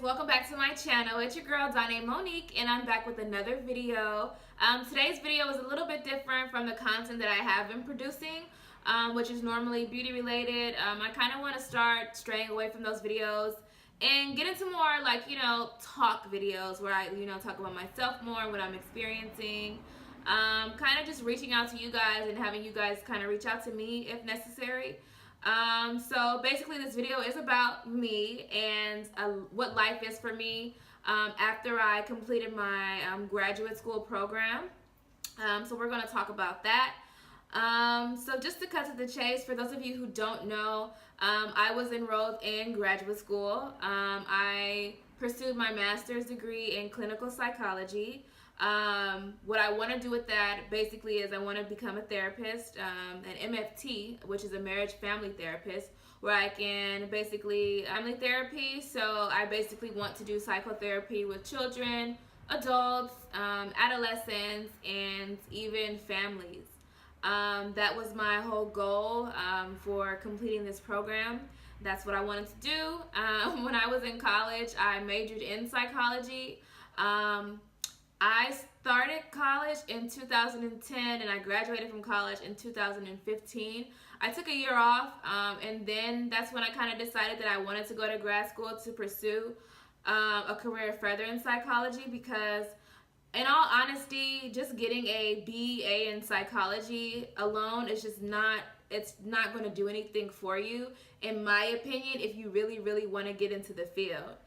welcome back to my channel. It's your girl Daun'ne Monique, and I'm back with another video. Today's video is a little bit different from the content that I have been producing, which is normally beauty related. I kind of want to start straying away from those videos and get into more like, talk videos where I, talk about myself more, what I'm experiencing, kind of just reaching out to you guys and having you guys kind of reach out to me if necessary. So basically this video is about me and what life is for me after I completed my graduate school program. So we're going to talk about that. So just to cut to the chase, for those of you who don't know, I was enrolled in graduate school. I pursued my master's degree in clinical psychology. What I want to do with that basically is I want to become a therapist, an MFT, which is a marriage family therapist, where I can basically family therapy. So I basically want to do psychotherapy with children, adults, adolescents, and even families. That was my whole goal for completing this program. That's what I wanted to do. When I was in college, I majored in psychology. I started college in 2010 and I graduated from college in 2015. I took a year off and then that's when I kind of decided that I wanted to go to grad school to pursue a career further in psychology, because in all honesty, just getting a BA in psychology alone is just not going to do anything for you, in my opinion, if you really want to get into the field.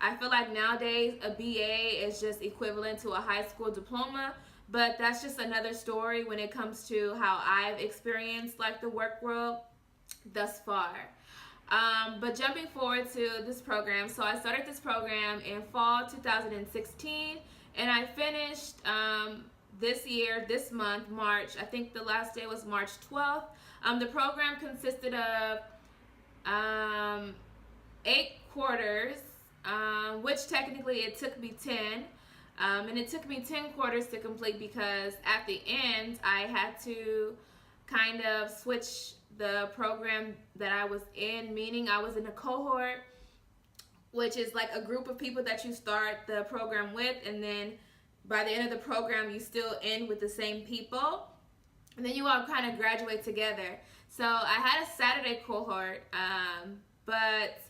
I feel like nowadays a BA is just equivalent to a high school diploma, but that's just another story when it comes to how I've experienced like the work world thus far. But jumping forward to this program, so I started this program in fall 2016 and I finished this month, March. I think the last day was March 12th. The program consisted of 8 quarters. Which technically it took me 10, and it took me 10 quarters to complete, because at the end I had to kind of switch the program that I was in, meaning I was in a cohort, which is like a group of people that you start the program with, and then by the end of the program you still end with the same people, and then you all kind of graduate together. So I had a Saturday cohort, but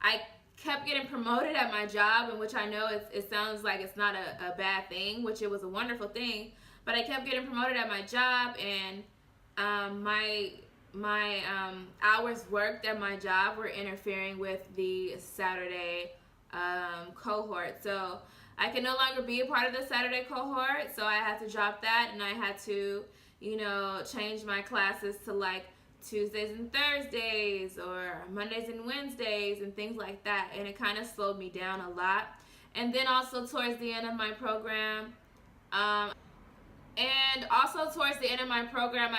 I kept getting promoted at my job, in which I know it sounds like it's not a bad thing, which it was a wonderful thing, but I kept getting promoted at my job, and my hours worked at my job were interfering with the Saturday cohort. So I could no longer be a part of the Saturday cohort, so I had to drop that, and I had to, change my classes to like Tuesdays and Thursdays or Mondays and Wednesdays and things like that, and it kind of slowed me down a lot. And then also towards the end of my program, I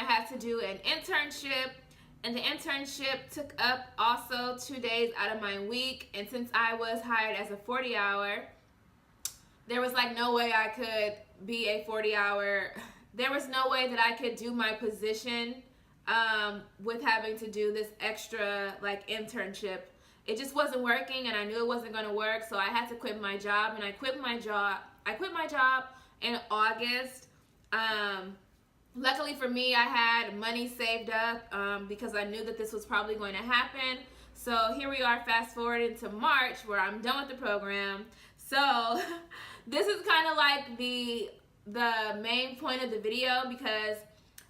had to do an internship, and the internship took up also 2 days out of my week. And since I was hired as a 40-hour, there was like no way I could be a 40-hour. There was no way that I could do my position with having to do this extra like internship. It just wasn't working, and I knew it wasn't going to work, so I had to quit my job. And I quit my job in August. Luckily for me, I had money saved up because I knew that this was probably going to happen. So here we are, fast forward into March, where I'm done with the program. So this is kind of like the main point of the video, because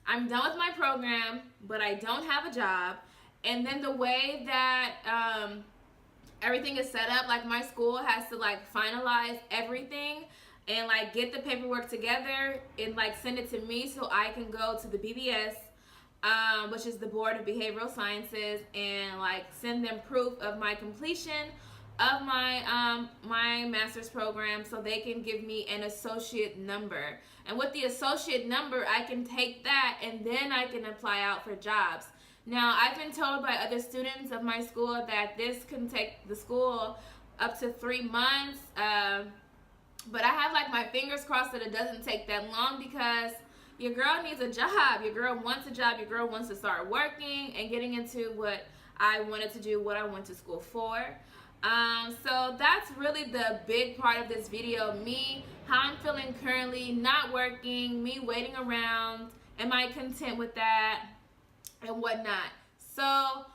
I'm done with my program, but I don't have a job. And then the way that everything is set up, like my school has to like finalize everything and like get the paperwork together and like send it to me so I can go to the BBS, which is the Board of Behavioral Sciences, and like send them proof of my completion of my my master's program, so they can give me an associate number. And with the associate number, I can take that and then I can apply out for jobs. Now, I've been told by other students of my school that this can take the school up to 3 months, but I have like my fingers crossed that it doesn't take that long, because your girl needs a job. Your girl wants a job. Your girl wants to start working and getting into what I wanted to do, what I went to school for. So that's really the big part of this video. Me, how I'm feeling currently, not working, me waiting around, am I content with that, and whatnot. So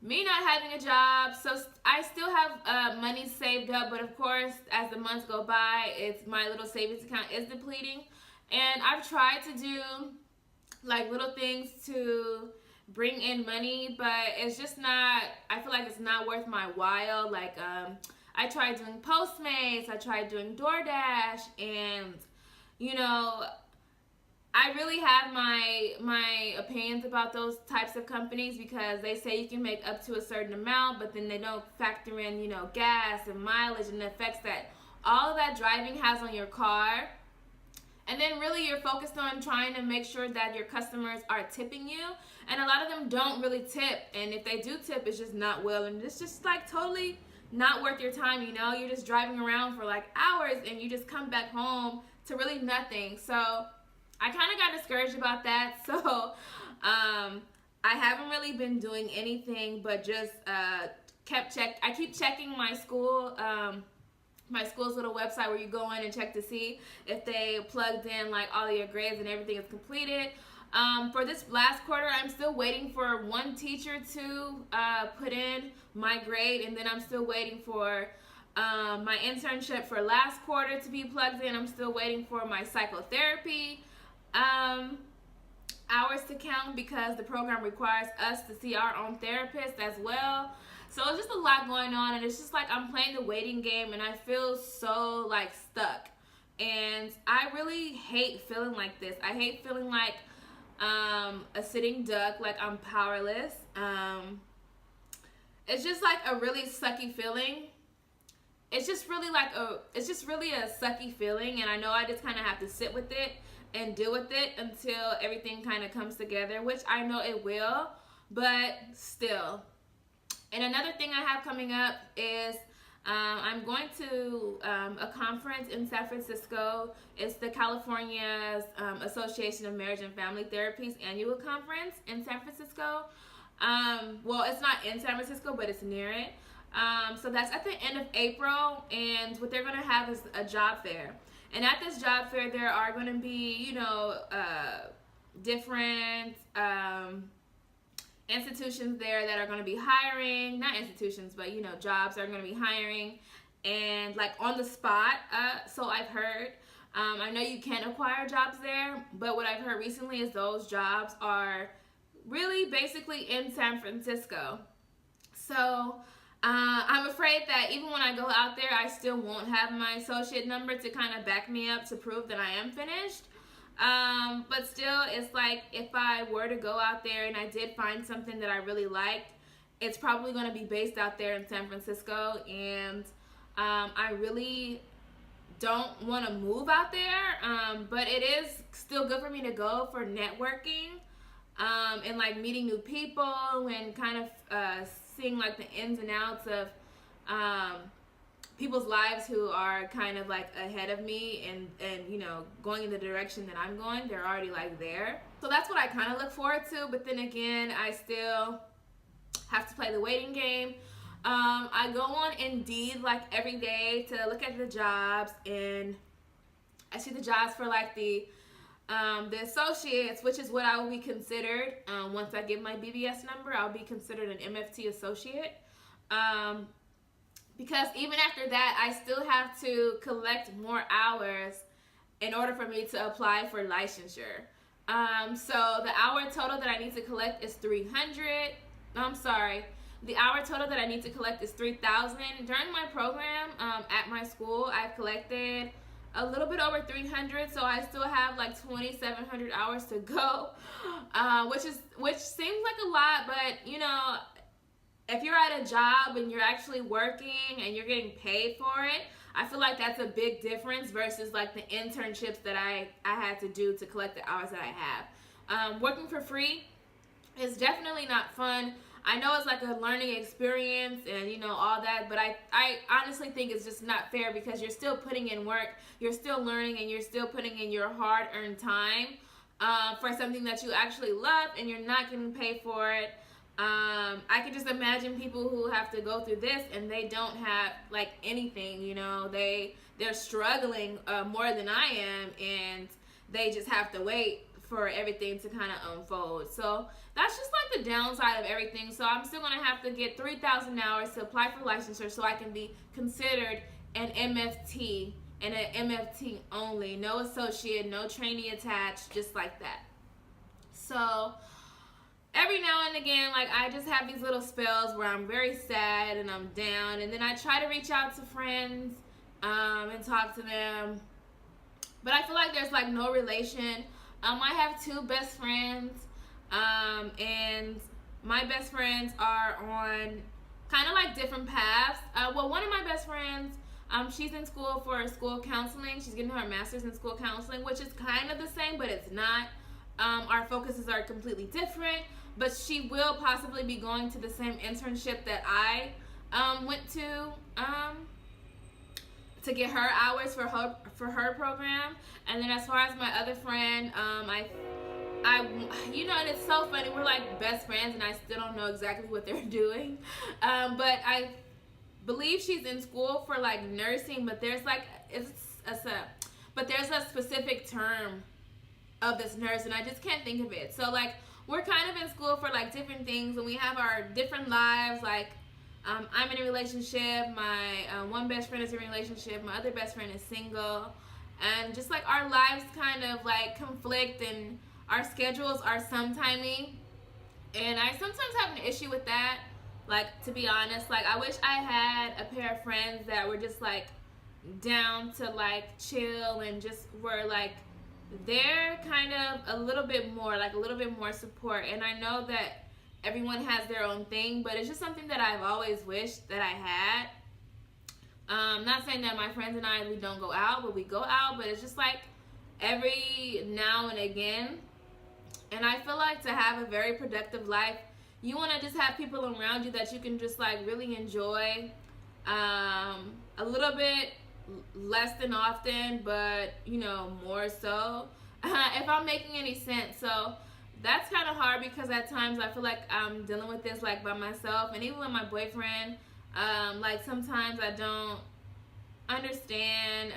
me not having a job, so I still have money saved up, but of course, as the months go by, it's my little savings account is depleting. And I've tried to do like little things to bring in money, but it's just not, I feel like it's not worth my while. Like I tried doing Postmates, I tried doing DoorDash, and you know, I really have my opinions about those types of companies, because they say you can make up to a certain amount, but then they don't factor in, you know, gas and mileage and the effects that all of that driving has on your car. And then really you're focused on trying to make sure that your customers are tipping you. And a lot of them don't really tip. And if they do tip, it's just not well. And it's just like totally not worth your time, you know. You're just driving around for like hours and you just come back home to really nothing. So I kind of got discouraged about that. So I haven't really been doing anything but just I keep checking my school, my school's little website where you go in and check to see if they plugged in like all of your grades and everything is completed. For this last quarter, I'm still waiting for one teacher to put in my grade, and then I'm still waiting for my internship for last quarter to be plugged in. I'm still waiting for my psychotherapy hours to count, because the program requires us to see our own therapist as well. So it's just a lot going on, and it's just like I'm playing the waiting game, and I feel so like stuck. And I really hate feeling like this. I hate feeling like a sitting duck, like I'm powerless. It's just like a really sucky feeling. It's just really a sucky feeling, and I know I just kind of have to sit with it and deal with it until everything kind of comes together, which I know it will, but still. And another thing I have coming up is I'm going to a conference in San Francisco. It's the California's Association of Marriage and Family Therapies annual conference in San Francisco. Well, it's not in San Francisco, but it's near it. So that's at the end of April, and what they're going to have is a job fair. And at this job fair, there are going to be, you know, different institutions there that are going to be hiring, not institutions, but, you know, jobs are going to be hiring, and like on the spot. So I've heard, I know you can acquire jobs there, but what I've heard recently is those jobs are really basically in San Francisco. So I'm afraid that even when I go out there, I still won't have my associate number to kind of back me up to prove that I am finished. But still, it's like if I were to go out there and I did find something that I really liked, it's probably going to be based out there in San Francisco, and I really don't want to move out there, but it is still good for me to go for networking, and like meeting new people and kind of seeing like the ins and outs of people's lives who are kind of like ahead of me and you know, going in the direction that I'm going. They're already like there. So that's what I kind of look forward to. But then again, I still have to play the waiting game. I go on Indeed like every day to look at the jobs, and I see the jobs for like the associates, which is what I will be considered. Once I give my BBS number, I'll be considered an MFT associate. Because even after that, I still have to collect more hours in order for me to apply for licensure. So the hour total that I need to collect is 300. I'm sorry. The hour total that I need to collect is 3,000. During my program at my school, I've collected a little bit over 300, so I still have like 2,700 hours to go, which seems like a lot, but you know, if you're at a job and you're actually working and you're getting paid for it, I feel like that's a big difference versus like the internships that I had to do to collect the hours that I have. Working for free is definitely not fun. I know it's like a learning experience and, you know, all that, but I honestly think it's just not fair, because you're still putting in work, you're still learning, and you're still putting in your hard-earned time for something that you actually love, and you're not getting paid for it. I can just imagine people who have to go through this and they don't have like anything, you know, they're struggling more than I am, and they just have to wait for everything to kind of unfold. So that's just like the downside of everything. So I'm still gonna have to get 3,000 hours to apply for licensure so I can be considered an MFT, and an MFT only, no associate, no trainee attached, just like that. So every now and again, like, I just have these little spells where I'm very sad and I'm down, and then I try to reach out to friends and talk to them, but I feel like there's like no relation. I have two best friends, and my best friends are on kind of like different paths. Well, one of my best friends, she's in school for school counseling. She's getting her master's in school counseling, which is kind of the same, but it's not. Our focuses are completely different, but she will possibly be going to the same internship that I went to get her hours for her program. And then as far as my other friend, I you know, and it's so funny, we're like best friends and I still don't know exactly what they're doing, but I believe she's in school for like nursing, but there's like but there's a specific term of this nurse and I just can't think of it. So like, we're kind of in school for like different things, and we have our different lives. Like, I'm in a relationship, my one best friend is in a relationship, my other best friend is single, and just like our lives kind of like conflict, and our schedules are sometimey, and I sometimes have an issue with that. Like, to be honest, like, I wish I had a pair of friends that were just like down to like chill and just were like, they're kind of a little bit more support. And I know that everyone has their own thing, but it's just something that I've always wished that I had. Not saying that my friends and I, we don't go out, but we go out, but it's just like every now and again. And I feel like to have a very productive life, you want to just have people around you that you can just like really enjoy, a little bit less than often, but you know, more so, if I'm making any sense. So that's kind of hard because at times I feel like I'm dealing with this like by myself, and even with my boyfriend, like sometimes I don't understand,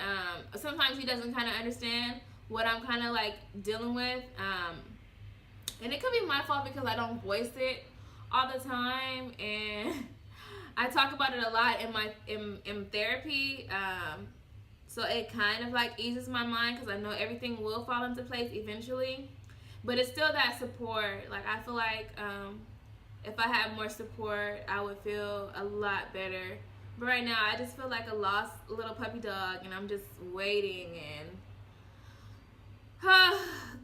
sometimes he doesn't kind of understand what I'm kind of like dealing with, and it could be my fault because I don't voice it all the time, and I talk about it a lot in my in therapy, so it kind of like eases my mind because I know everything will fall into place eventually, but it's still that support. Like, I feel like if I had more support, I would feel a lot better. But right now, I just feel like a lost little puppy dog, and I'm just waiting, and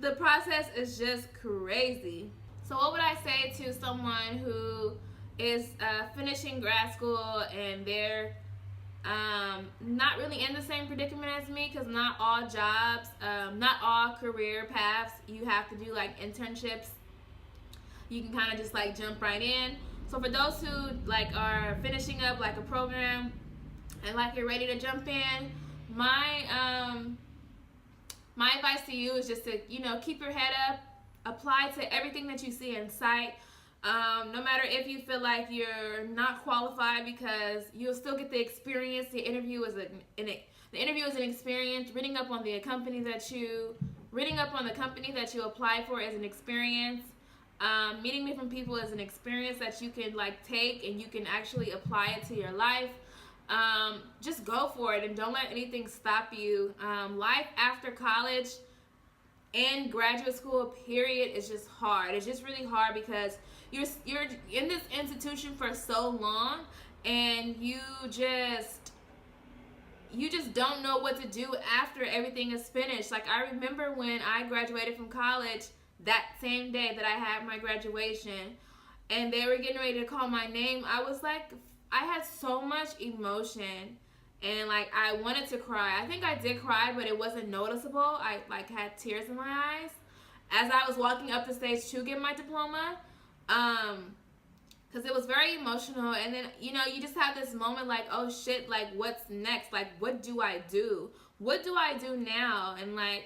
the process is just crazy. So what would I say to someone who is finishing grad school and they're not really in the same predicament as me? Because not all jobs, not all career paths, you have to do like internships. You can kind of just like jump right in. So for those who like are finishing up like a program and like you're ready to jump in, my advice to you is just to, you know, keep your head up, apply to everything that you see in sight. No matter if you feel like you're not qualified, because you'll still get the experience. The interview is an experience. Reading up on the company that you apply for is an experience. Meeting different people is an experience that you can like take and you can actually apply it to your life. Just go for it and don't let anything stop you. Life after college and graduate school period is just hard. It's just really hard because you're in this institution for so long, and you just don't know what to do after everything is finished. Like, I remember when I graduated from college, that same day that I had my graduation, and they were getting ready to call my name, I was like, I had so much emotion, and like I wanted to cry. I think I did cry, but it wasn't noticeable. I like had tears in my eyes as I was walking up the stage to get my diploma, because it was very emotional. And then, you know, you just have this moment like, oh shit, like what's next? Like, what do I do? What do I do now? And like,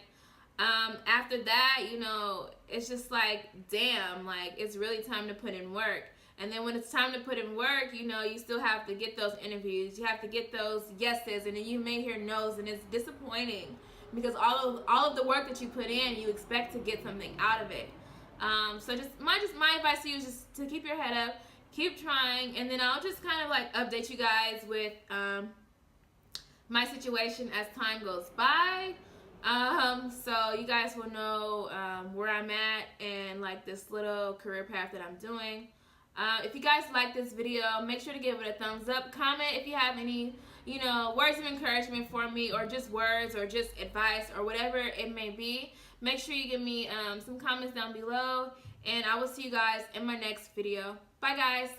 after that, you know, it's just like, damn, like it's really time to put in work. And then when it's time to put in work, you know, you still have to get those interviews. You have to get those yeses, and then you may hear no's, and it's disappointing because all of the work that you put in, you expect to get something out of it. So my advice to you is just to keep your head up, keep trying, and then I'll just kind of like update you guys with my situation as time goes by. So you guys will know where I'm at and like this little career path that I'm doing. If you guys like this video, make sure to give it a thumbs up. Comment if you have any, you know, words of encouragement for me, or just words, or just advice, or whatever it may be. Make sure you give me some comments down below, and I will see you guys in my next video. Bye, guys.